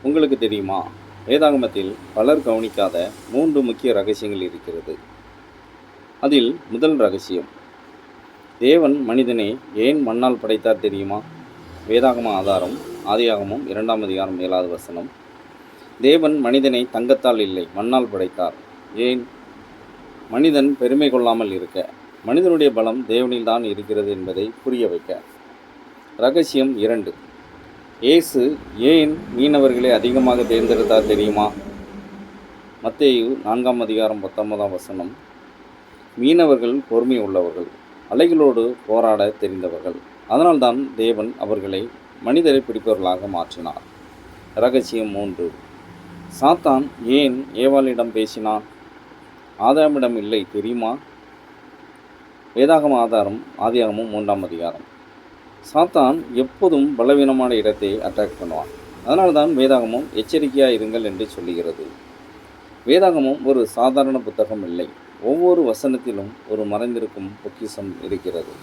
உங்களுக்கு தெரியுமா, வேதாகமத்தில் பலர் கவனிக்காத 3 முக்கிய ரகசியங்கள் இருக்கிறது. அதில் முதல் ரகசியம், தேவன் மனிதனை ஏன் மண்ணால் படைத்தார் தெரியுமா? வேதாகம ஆதாரம் ஆதியாகமம் 2ஆம் அதிகாரம் 7வது வசனம். தேவன் மனிதனை தங்கத்தால் இல்லை, மண்ணால் படைத்தார். ஏன்? மனிதன் பெருமை கொள்ளாமல் இருக்க. மனிதனுடைய பலம் தேவனில்தான் இருக்கிறது என்பதை புரிய வைக்க. ரகசியம் 2, இயேசு ஏன் மீனவர்களை அதிகமாக தேர்ந்தெடுத்தார் தெரியுமா? மத்தேயு 4ஆம் அதிகாரம் 19ஆம் வசனம். மீனவர்கள் பொறுமை உள்ளவர்கள், அலைகளோடு போராட தெரிந்தவர்கள். அதனால்தான் தேவன் அவர்களை மனிதரை பிடிப்பவர்களாக மாற்றினார். ரகசியம் 3, சாத்தான் ஏன் ஏவாளிடம் பேசினான், ஆதாமிடம் இல்லை தெரியுமா? வேதாகம ஆதாரம் ஆதியாகமம் 3ஆம் அதிகாரம். சாத்தான் எப்போதும் பலவீனமான இடத்தை அட்டாக் பண்ணுவான். அதனால்தான் வேதாகமம் எச்சரிக்கையாக இருங்கள் என்று சொல்லுகிறது. வேதாகமம் ஒரு சாதாரண புத்தகம் இல்லை. ஒவ்வொரு வசனத்திலும் ஒரு மறைந்திருக்கும் பொக்கிஷம் இருக்கிறது.